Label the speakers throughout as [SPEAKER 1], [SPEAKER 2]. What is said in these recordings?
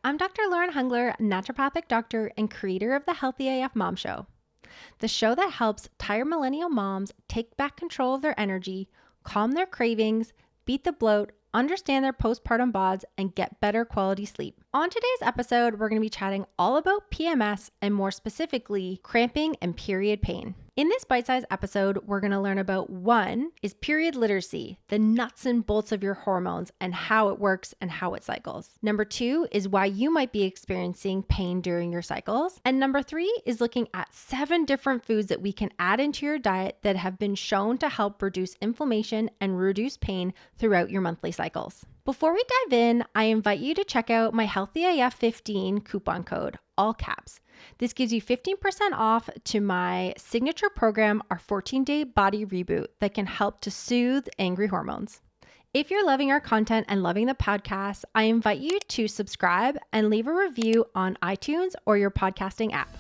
[SPEAKER 1] I'm Dr. Lauren Hungler, naturopathic doctor and creator of the Healthy AF Mom Show, the show that helps tired millennial moms take back control of their energy, calm their cravings, beat the bloat, understand their postpartum bods, and get better quality sleep. On today's episode, we're going to be chatting all about PMS and more specifically, cramping and period pain. In this bite-sized episode, we're going to learn about one is period literacy, the nuts and bolts of your hormones and how it works and how it cycles. Number 2 is why you might be experiencing pain during your cycles. And number 3 is looking at 7 different foods that we can add into your diet that have been shown to help reduce inflammation and reduce pain throughout your monthly cycles. Before we dive in, I invite you to check out my Healthy AF 15 coupon code, all caps. This gives you 15% off to my signature program, our 14-day body reboot that can help to soothe angry hormones. If you're loving our content and loving the podcast, I invite you to subscribe and leave a review on iTunes or your podcasting app.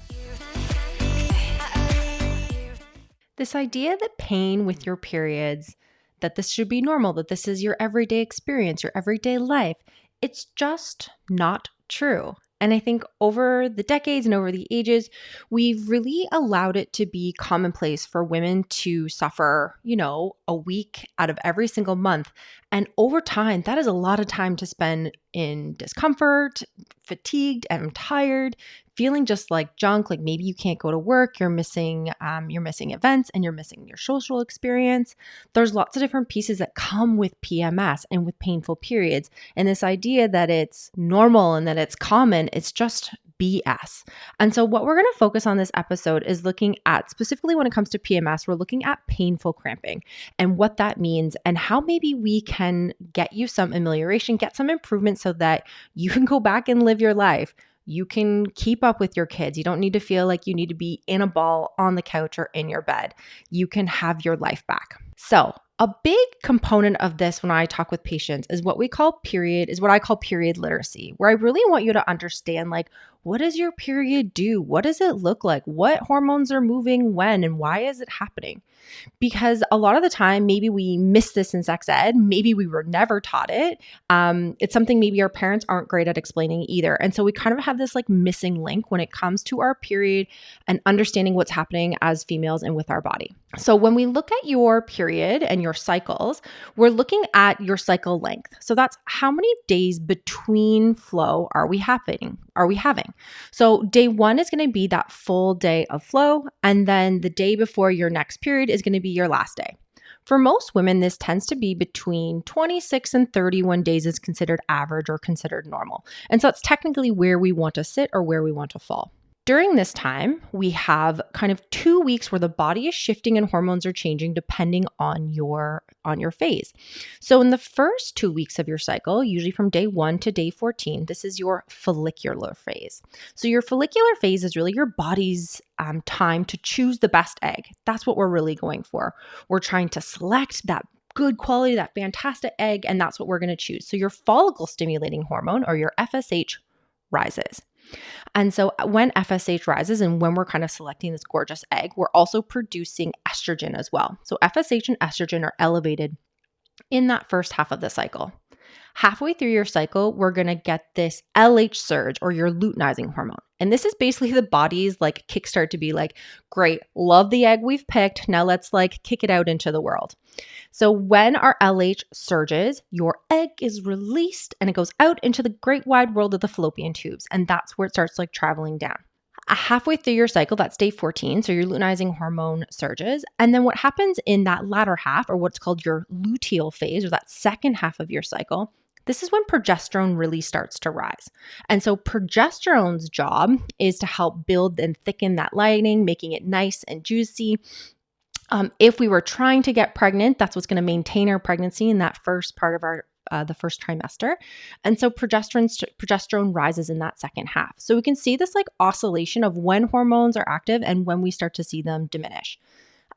[SPEAKER 1] This idea that pain with your periods, that this should be normal, that this is your everyday experience, your everyday life, it's just not true. And I think over the decades and over the ages, we've really allowed it to be commonplace for women to suffer, a week out of every single month. And over time, that is a lot of time to spend in discomfort, fatigued, and tired, feeling just like junk, like maybe you can't go to work, you're missing events, and you're missing your social experience. There's lots of different pieces that come with PMS and with painful periods. And this idea that it's normal and that it's common, it's just BS. And so what we're going to focus on this episode is looking at, specifically when it comes to PMS, we're looking at painful cramping and what that means and how maybe we can get you some amelioration, get some improvement so that you can go back and live your life. You can keep up with your kids. You don't need to feel like you need to be in a ball on the couch or in your bed. You can have your life back. So a big component of this when I talk with patients is what I call period literacy, where I really want you to understand, like, what does your period do? What does it look like? What hormones are moving when and why is it happening? Because a lot of the time, maybe we miss this in sex ed. Maybe we were never taught it. It's something maybe our parents aren't great at explaining either. And so we kind of have this like missing link when it comes to our period and understanding what's happening as females and with our body. So when we look at your period and your cycles, we're looking at your cycle length. So that's how many days between flow are we having? So day 1 is going to be that full day of flow. And then the day before your next period is going to be your last day. For most women, this tends to be between 26 and 31 days is considered average or considered normal. And so it's technically where we want to sit or where we want to fall. During this time, we have kind of 2 weeks where the body is shifting and hormones are changing depending on your phase. So in the first 2 weeks of your cycle, usually from day 1 to day 14, this is your follicular phase. So your follicular phase is really your body's time to choose the best egg. That's what we're really going for. We're trying to select that good quality, that fantastic egg, and that's what we're going to choose. So your follicle stimulating hormone, or your FSH, rises. And so when FSH rises and when we're kind of selecting this gorgeous egg, we're also producing estrogen as well. So FSH and estrogen are elevated in that first half of the cycle. Halfway through your cycle, we're going to get this LH surge, or your luteinizing hormone. And this is basically the body's like kickstart to be like, great, love the egg we've picked. Now let's like kick it out into the world. So when our LH surges, your egg is released and it goes out into the great wide world of the fallopian tubes. And that's where it starts like traveling down. Halfway through your cycle, that's day 14, so your luteinizing hormone surges. And then what happens in that latter half, or what's called your luteal phase, or that second half of your cycle, this is when progesterone really starts to rise. And so progesterone's job is to help build and thicken that lining, making it nice and juicy. If we were trying to get pregnant, that's what's going to maintain our pregnancy in that first part of our the first trimester. And so progesterone rises in that second half. So we can see this like oscillation of when hormones are active and when we start to see them diminish.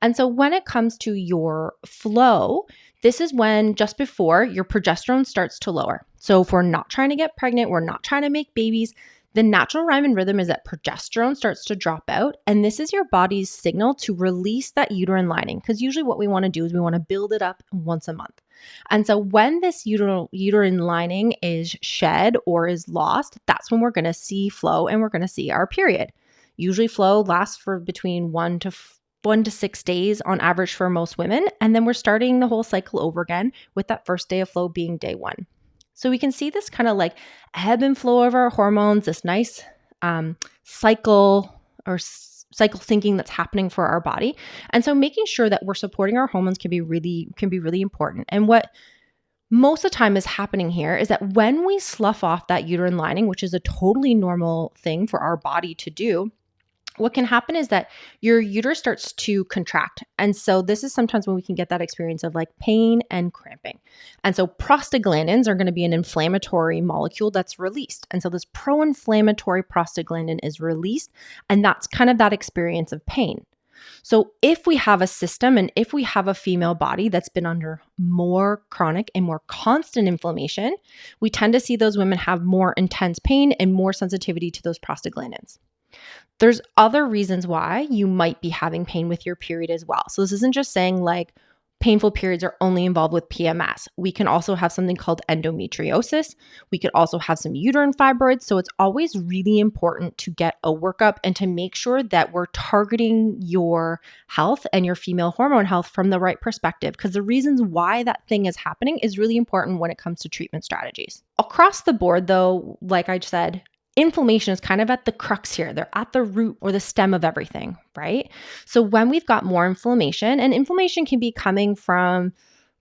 [SPEAKER 1] And so when it comes to your flow, this is when just before your progesterone starts to lower. So if we're not trying to get pregnant, we're not trying to make babies, The natural rhyme and rhythm is that progesterone starts to drop out, and this is your body's signal to release that uterine lining, because usually what we want to do is we want to build it up once a month. And so when this uterine lining is shed or is lost, that's when we're going to see flow and we're going to see our period. Usually flow lasts for between 1 to 6 days on average for most women, and then we're starting the whole cycle over again with that first day of flow being day 1. So we can see this kind of like ebb and flow of our hormones, this nice cycle syncing that's happening for our body. And so making sure that we're supporting our hormones can be really important. And what most of the time is happening here is that when we slough off that uterine lining, which is a totally normal thing for our body to do, what can happen is that your uterus starts to contract. And so this is sometimes when we can get that experience of like pain and cramping. And so prostaglandins are going to be an inflammatory molecule that's released. And so this pro-inflammatory prostaglandin is released, and that's kind of that experience of pain. So if we have a system and if we have a female body that's been under more chronic and more constant inflammation, we tend to see those women have more intense pain and more sensitivity to those prostaglandins. There's other reasons why you might be having pain with your period as well. So this isn't just saying like painful periods are only involved with PMS. We can also have something called endometriosis. We could also have some uterine fibroids. So it's always really important to get a workup and to make sure that we're targeting your health and your female hormone health from the right perspective, because the reasons why that thing is happening is really important when it comes to treatment strategies. Across the board though, like I said, inflammation is kind of at the crux here. They're at the root or the stem of everything, right? So when we've got more inflammation, and inflammation can be coming from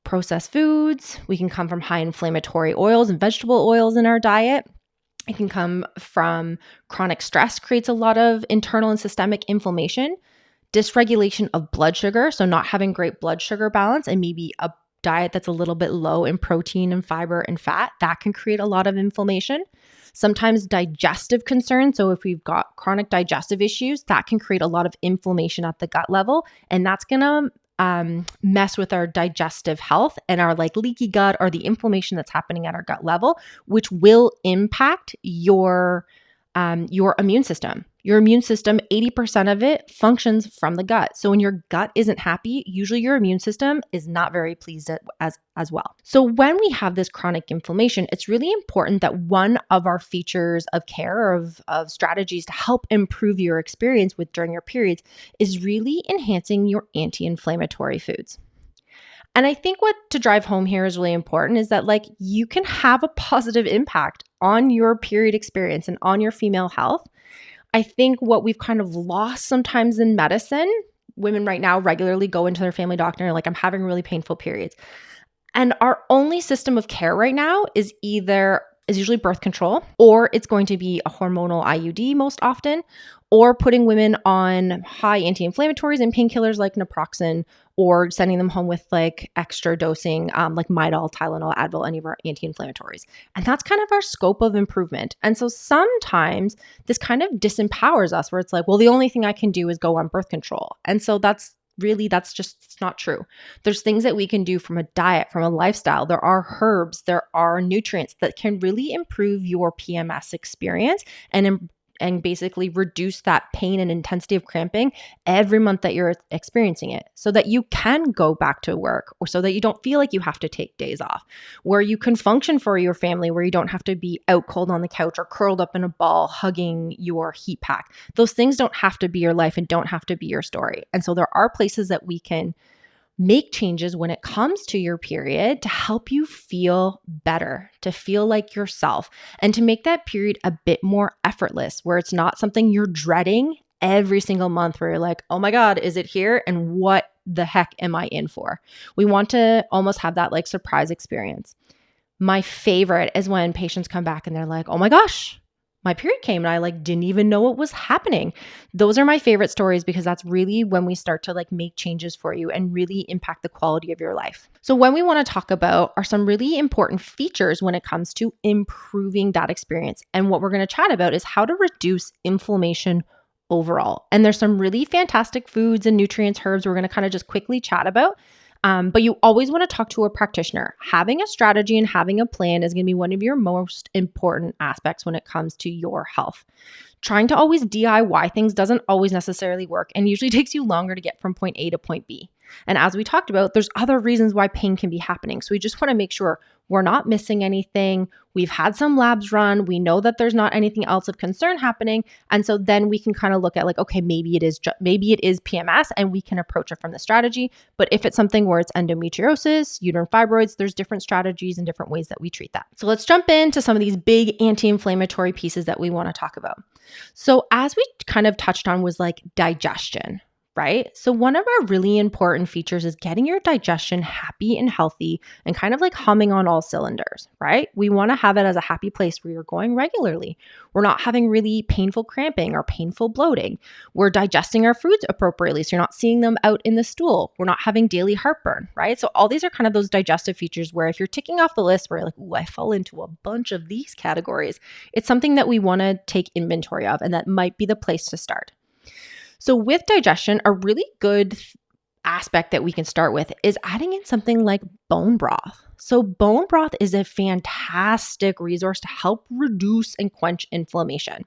[SPEAKER 1] processed foods, we can come from high inflammatory oils and vegetable oils in our diet. It can come from chronic stress, creates a lot of internal and systemic inflammation, dysregulation of blood sugar, so not having great blood sugar balance, and maybe a diet that's a little bit low in protein and fiber and fat, that can create a lot of inflammation. Sometimes digestive concerns. So if we've got chronic digestive issues, that can create a lot of inflammation at the gut level. And that's going to mess with our digestive health and our like leaky gut or the inflammation that's happening at our gut level, which will impact your immune system. Your immune system, 80% of it functions from the gut. So when your gut isn't happy, usually your immune system is not very pleased as well. So when we have this chronic inflammation, it's really important that one of our features of care, of strategies to help improve your experience during your periods, is really enhancing your anti-inflammatory foods. And I think what to drive home here is really important is that like you can have a positive impact on your period experience and on your female health. I think what we've kind of lost sometimes in medicine, women right now regularly go into their family doctor and are like, I'm having really painful periods. And our only system of care right now is usually birth control, or it's going to be a hormonal IUD most often, or putting women on high anti-inflammatories and painkillers like naproxen, or sending them home with like extra dosing like Midol, Tylenol, Advil, any of our anti-inflammatories. And that's kind of our scope of improvement. And so sometimes this kind of disempowers us where it's like, well, the only thing I can do is go on birth control. And so that's just not true. There's things that we can do from a diet, from a lifestyle. There are herbs, there are nutrients that can really improve your PMS experience and basically reduce that pain and intensity of cramping every month that you're experiencing it, so that you can go back to work, or so that you don't feel like you have to take days off, where you can function for your family, where you don't have to be out cold on the couch or curled up in a ball hugging your heat pack. Those things don't have to be your life and don't have to be your story. And so there are places that we can make changes when it comes to your period to help you feel better, to feel like yourself, and to make that period a bit more effortless, where it's not something you're dreading every single month, where you're like, oh my God, is it here? And what the heck am I in for? We want to almost have that like surprise experience. My favorite is when patients come back and they're like, oh my gosh, my period came and I like didn't even know what was happening. Those are my favorite stories, because that's really when we start to like make changes for you and really impact the quality of your life. So when we want to talk about are some really important features when it comes to improving that experience. And what we're going to chat about is how to reduce inflammation overall. And there's some really fantastic foods and nutrients, herbs we're going to kind of just quickly chat about. But you always want to talk to a practitioner. Having a strategy and having a plan is going to be one of your most important aspects when it comes to your health. Trying to always DIY things doesn't always necessarily work and usually takes you longer to get from point A to point B. And as we talked about, there's other reasons why pain can be happening. So we just want to make sure we're not missing anything. We've had some labs run. We know that there's not anything else of concern happening. And so then we can kind of look at like, okay, maybe it is PMS and we can approach it from the strategy. But if it's something where it's endometriosis, uterine fibroids, there's different strategies and different ways that we treat that. So let's jump into some of these big anti-inflammatory pieces that we want to talk about. So as we kind of touched on was like digestion, right? So one of our really important features is getting your digestion happy and healthy and kind of like humming on all cylinders, right? We want to have it as a happy place where you're going regularly. We're not having really painful cramping or painful bloating. We're digesting our foods appropriately, so you're not seeing them out in the stool. We're not having daily heartburn, right? So all these are kind of those digestive features where if you're ticking off the list where you're like, ooh, I fall into a bunch of these categories, it's something that we want to take inventory of, and that might be the place to start. So with digestion, a really good aspect that we can start with is adding in something like bone broth. So bone broth is a fantastic resource to help reduce and quench inflammation.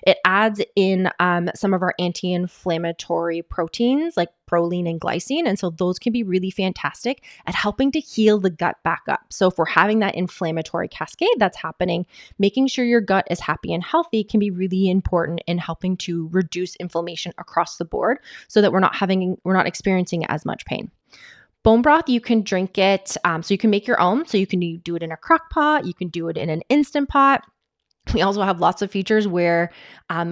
[SPEAKER 1] It adds in some of our anti-inflammatory proteins like proline and glycine. And so those can be really fantastic at helping to heal the gut back up. So if we're having that inflammatory cascade that's happening, making sure your gut is happy and healthy can be really important in helping to reduce inflammation across the board so that we're not experiencing as much pain. Bone broth, you can drink it. So you can make your own. So you can do it in a crock pot. You can do it in an Instant Pot. We also have lots of features where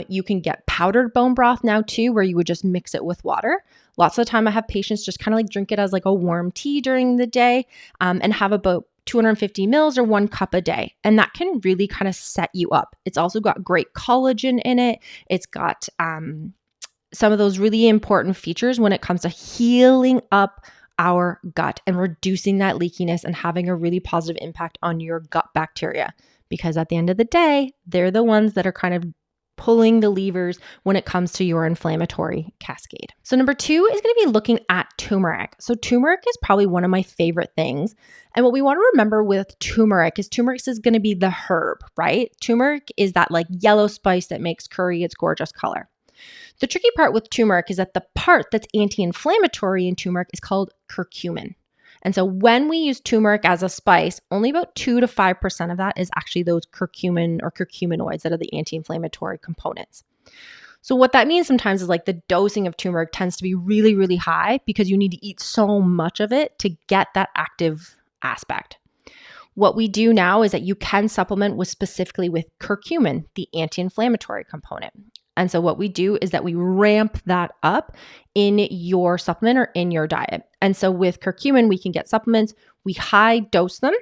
[SPEAKER 1] you can get powdered bone broth now too, where you would just mix it with water. Lots of the time I have patients just kind of like drink it as like a warm tea during the day and have about 250 mils or 1 cup a day. And that can really kind of set you up. It's also got great collagen in it. It's got some of those really important features when it comes to healing up our gut and reducing that leakiness and having a really positive impact on your gut bacteria. Because at the end of the day, they're the ones that are kind of pulling the levers when it comes to your inflammatory cascade. So number 2 is going to be looking at turmeric. So turmeric is probably one of my favorite things. And what we want to remember with turmeric is going to be the herb, right? Turmeric is that like yellow spice that makes curry its gorgeous color. The tricky part with turmeric is that the part that's anti-inflammatory in turmeric is called curcumin. And so when we use turmeric as a spice, only about 2 to 5% of that is actually those curcumin or curcuminoids that are the anti-inflammatory components. So what that means sometimes is like the dosing of turmeric tends to be really, really high because you need to eat so much of it to get that active aspect. What we do now is that you can supplement with specifically with curcumin, the anti-inflammatory component. And so what we do is that we ramp that up in your supplement or in your diet. And so with curcumin, we can get supplements, we high dose them,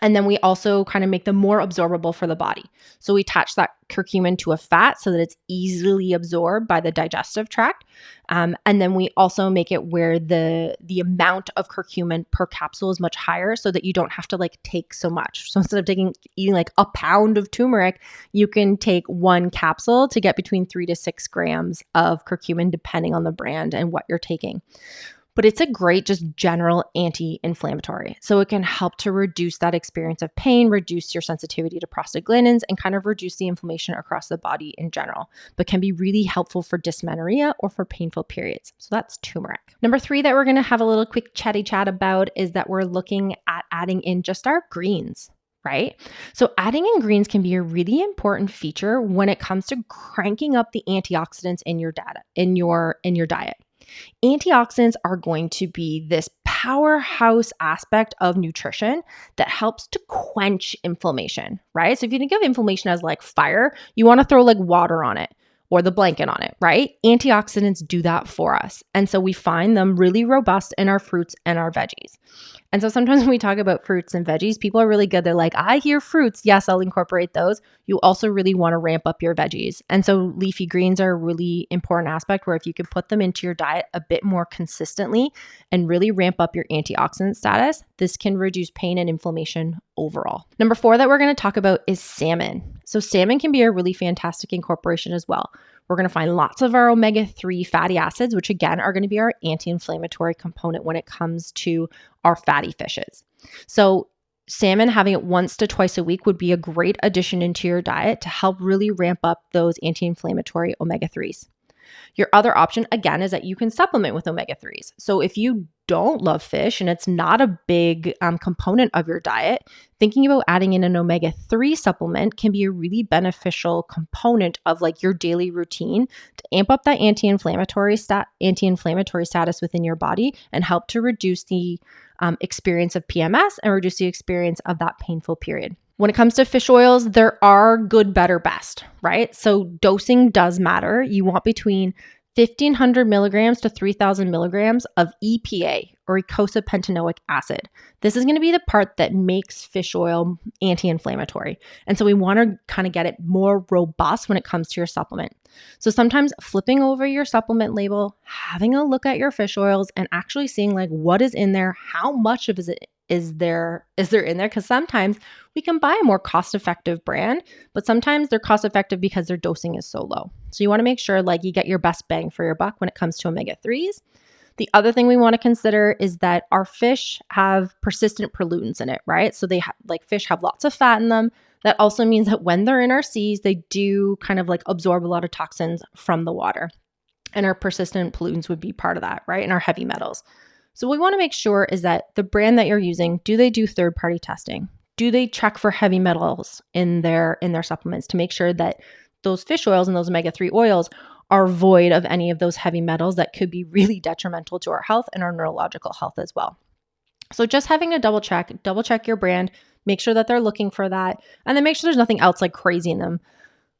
[SPEAKER 1] and then we also kind of make them more absorbable for the body. So we attach that curcumin to a fat so that it's easily absorbed by the digestive tract. And then we also make it where the amount of curcumin per capsule is much higher so that you don't have to like take so much. So instead of eating like a pound of turmeric, you can take 1 capsule to get between 3 to 6 grams of curcumin depending on the brand and what you're taking. But it's a great just general anti-inflammatory. So it can help to reduce that experience of pain, reduce your sensitivity to prostaglandins, and kind of reduce the inflammation across the body in general, but can be really helpful for dysmenorrhea or for painful periods. So that's turmeric. Number 3 that we're going to have a little quick chatty chat about is that we're looking at adding in just our greens. Right? So adding in greens can be a really important feature when it comes to cranking up the antioxidants in your diet. Antioxidants are going to be this powerhouse aspect of nutrition that helps to quench inflammation, right? So if you think of inflammation as like fire, you want to throw like water on it or the blanket on it, right? Antioxidants do that for us. And so we find them really robust in our fruits and our veggies. And so sometimes when we talk about fruits and veggies, people are really good. They're like, I hear fruits. Yes, I'll incorporate those. You also really want to ramp up your veggies. And so leafy greens are a really important aspect where if you can put them into your diet a bit more consistently and really ramp up your antioxidant status, this can reduce pain and inflammation overall. Number 4 that we're going to talk about is salmon. So salmon can be a really fantastic incorporation as well. We're going to find lots of our omega-3 fatty acids, which again are going to be our anti-inflammatory component when it comes to our fatty fishes. So salmon, having it once to twice a week would be a great addition into your diet to help really ramp up those anti-inflammatory omega-3s. Your other option, again, is that you can supplement with omega-3s. So if you don't love fish and it's not a big component of your diet, thinking about adding in an omega-3 supplement can be a really beneficial component of like your daily routine to amp up that anti-inflammatory status within your body and help to reduce the experience of PMS and reduce the experience of that painful period. When it comes to fish oils, there are good, better, best, right? So dosing does matter. You want between 1,500 milligrams to 3,000 milligrams of EPA or eicosapentaenoic acid. This is going to be the part that makes fish oil anti-inflammatory. And so we want to kind of get it more robust when it comes to your supplement. So sometimes flipping over your supplement label, having a look at your fish oils and actually seeing like what is in there, how much of it is there in there? Because sometimes we can buy a more cost-effective brand, but sometimes they're cost-effective because their dosing is so low. So you want to make sure like you get your best bang for your buck when it comes to omega-3s. The other thing we want to consider is that our fish have persistent pollutants in it, right? So fish have lots of fat in them. That also means that when they're in our seas, they do kind of like absorb a lot of toxins from the water. And our persistent pollutants would be part of that, right? And our heavy metals. So what we want to make sure is that the brand that you're using, do they do third-party testing? Do they check for heavy metals in their supplements to make sure that those fish oils and those omega-3 oils are void of any of those heavy metals that could be really detrimental to our health and our neurological health as well? So just having to double check your brand, make sure that they're looking for that, and then make sure there's nothing else like crazy in them.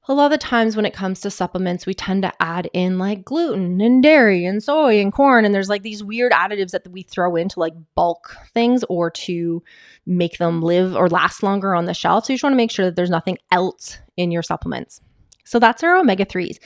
[SPEAKER 1] A lot of the times when it comes to supplements, we tend to add in like gluten and dairy and soy and corn. And there's like these weird additives that we throw into like bulk things or to make them live or last longer on the shelf. So you just want to make sure that there's nothing else in your supplements. So that's our omega-3s.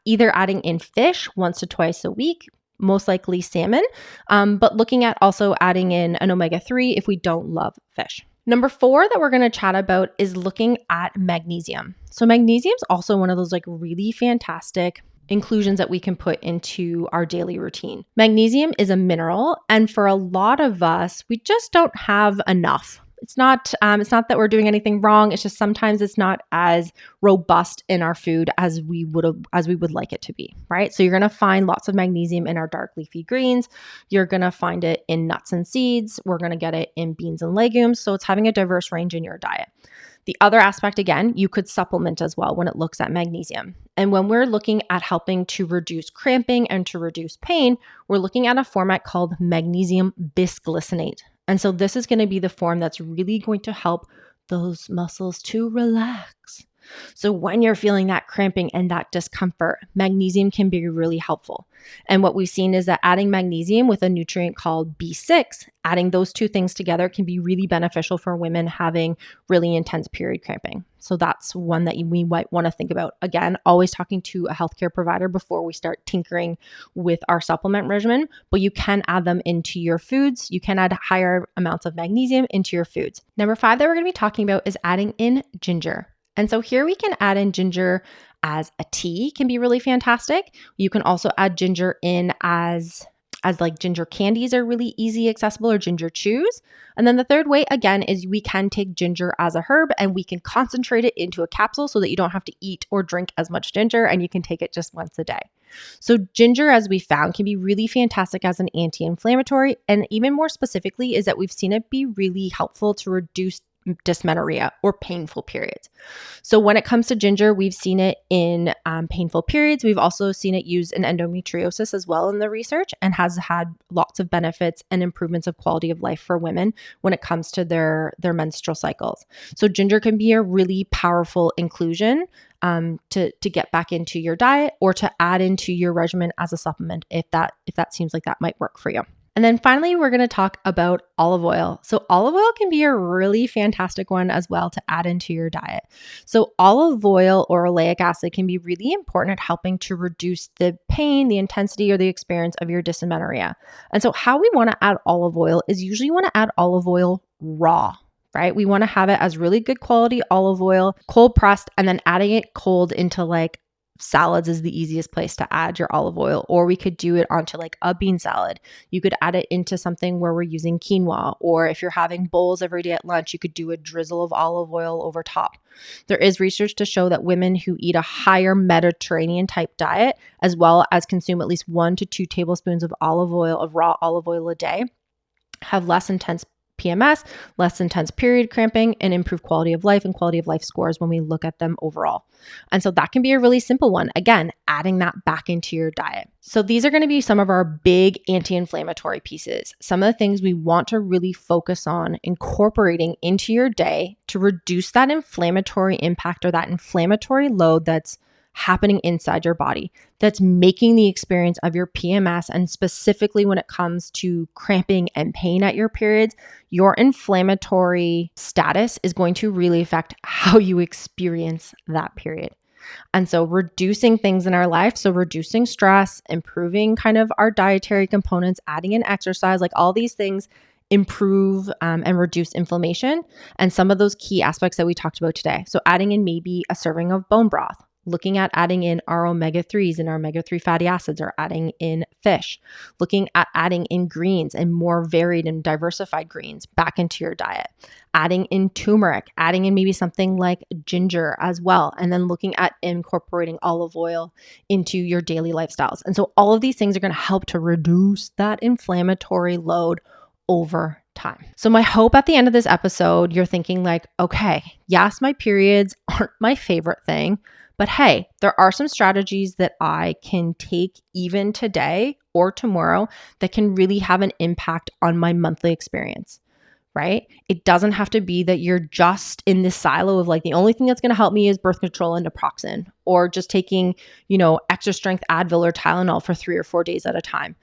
[SPEAKER 1] Either adding in fish once to twice a week, most likely salmon, but looking at also adding in an omega-3 if we don't love fish. Number 4 that we're going to chat about is looking at magnesium. So magnesium is also one of those like really fantastic inclusions that we can put into our daily routine. Magnesium is a mineral, and for a lot of us, we just don't have enough. It's not that we're doing anything wrong. It's just sometimes it's not as robust in our food as we would like it to be, right? So you're going to find lots of magnesium in our dark leafy greens. You're going to find it in nuts and seeds. We're going to get it in beans and legumes. So it's having a diverse range in your diet. The other aspect, again, you could supplement as well when it looks at magnesium. And when we're looking at helping to reduce cramping and to reduce pain, we're looking at a format called magnesium bisglycinate. And so this is going to be the form that's really going to help those muscles to relax. So when you're feeling that cramping and that discomfort, magnesium can be really helpful. And what we've seen is that adding magnesium with a nutrient called B6, adding those two things together can be really beneficial for women having really intense period cramping. So that's one that we might want to think about. Again, always talking to a healthcare provider before we start tinkering with our supplement regimen, but you can add them into your foods. You can add higher amounts of magnesium into your foods. Number 5 that we're going to be talking about is adding in ginger. And so here we can add in ginger as a tea, can be really fantastic. You can also add ginger in as like ginger candies are really easy accessible, or ginger chews. And then the third way, again, is we can take ginger as a herb and we can concentrate it into a capsule so that you don't have to eat or drink as much ginger and you can take it just once a day. So ginger, as we found, can be really fantastic as an anti-inflammatory. And even more specifically is that we've seen it be really helpful to reduce dysmenorrhea or painful periods. So when it comes to ginger, we've seen it in painful periods. We've also seen it used in endometriosis as well in the research, and has had lots of benefits and improvements of quality of life for women when it comes to their menstrual cycles. So ginger can be a really powerful inclusion to get back into your diet or to add into your regimen as a supplement if that seems like that might work for you. And then finally, we're going to talk about olive oil. So olive oil can be a really fantastic one as well to add into your diet. So olive oil or oleic acid can be really important at helping to reduce the pain, the intensity, or the experience of your dysmenorrhea. And so how we want to add olive oil is usually want to add olive oil raw, right? We want to have it as really good quality olive oil, cold pressed, and then adding it cold into like salads is the easiest place to add your olive oil, or we could do it onto like a bean salad. You could add it into something where we're using quinoa, or if you're having bowls every day at lunch, you could do a drizzle of olive oil over top. There is research to show that women who eat a higher Mediterranean type diet, as well as consume at least 1 to 2 tablespoons of olive oil, of raw olive oil a day, have less intense PMS, less intense period cramping, and improved quality of life and quality of life scores when we look at them overall. And so that can be a really simple one. Again, adding that back into your diet. So these are going to be some of our big anti-inflammatory pieces. Some of the things we want to really focus on incorporating into your day to reduce that inflammatory impact or that inflammatory load that's happening inside your body, that's making the experience of your PMS, and specifically when it comes to cramping and pain at your periods, your inflammatory status is going to really affect how you experience that period. And so reducing things in our life, so reducing stress, improving kind of our dietary components, adding in exercise, like all these things improve and reduce inflammation and some of those key aspects that we talked about today. So adding in maybe a serving of bone broth, looking at adding in our omega-3s and our omega-3 fatty acids, or adding in fish, looking at adding in greens and more varied and diversified greens back into your diet, adding in turmeric, adding in maybe something like ginger as well, and then looking at incorporating olive oil into your daily lifestyles. And so all of these things are going to help to reduce that inflammatory load over time. So my hope at the end of this episode, you're thinking like, okay, yes, my periods aren't my favorite thing, but hey, there are some strategies that I can take even today or tomorrow that can really have an impact on my monthly experience, right? It doesn't have to be that you're just in this silo of like, the only thing that's going to help me is birth control and naproxen, or just taking, extra strength Advil or Tylenol for 3 or 4 days at a time.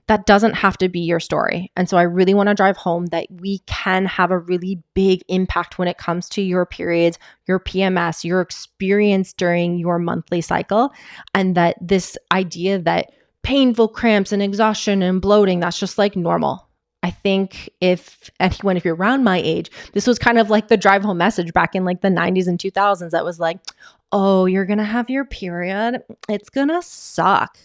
[SPEAKER 1] That doesn't have to be your story. And so I really want to drive home that we can have a really big impact when it comes to your periods, your PMS, your experience during your monthly cycle. And that this idea that painful cramps and exhaustion and bloating, that's just like normal. I think if you're around my age, this was kind of like the drive home message back in like the 90s and 2000s that was like, oh, you're going to have your period. It's going to suck.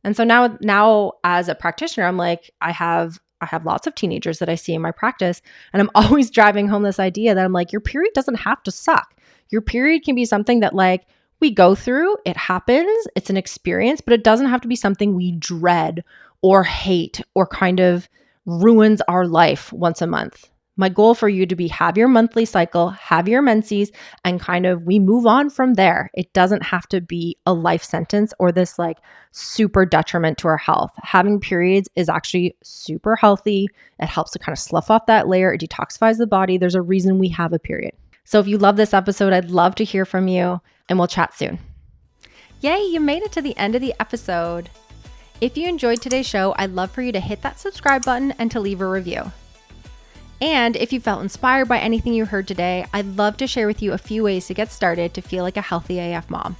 [SPEAKER 1] And so now as a practitioner, I'm like, I have lots of teenagers that I see in my practice, and I'm always driving home this idea that I'm like, your period doesn't have to suck. Your period can be something that like we go through, it happens, it's an experience, but it doesn't have to be something we dread or hate or kind of ruins our life once a month. My goal for you to be have your monthly cycle, have your menses, and kind of we move on from there. It doesn't have to be a life sentence or this like super detriment to our health. Having periods is actually super healthy. It helps to kind of slough off that layer. It detoxifies the body. There's a reason we have a period. So if you love this episode, I'd love to hear from you, and we'll chat soon. Yay, you made it to the end of the episode. If you enjoyed today's show, I'd love for you to hit that subscribe button and to leave a review. And if you felt inspired by anything you heard today, I'd love to share with you a few ways to get started to feel like a healthy AF mom.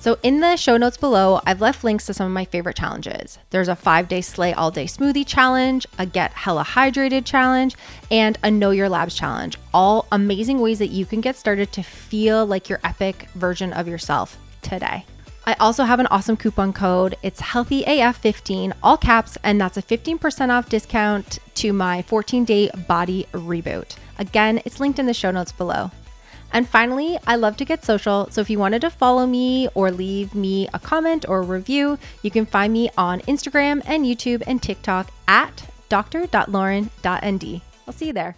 [SPEAKER 1] So in the show notes below, I've left links to some of my favorite challenges. There's a 5-day Slay All Day Smoothie challenge, a Get Hella Hydrated challenge, and a Know Your Labs challenge. All amazing ways that you can get started to feel like your epic version of yourself today. I also have an awesome coupon code. It's HealthyAF15, all caps, and that's a 15% off discount to my 14-day body reboot. Again, it's linked in the show notes below. And finally, I love to get social, so if you wanted to follow me or leave me a comment or a review, you can find me on Instagram and YouTube and TikTok at dr.lauren.nd. I'll see you there.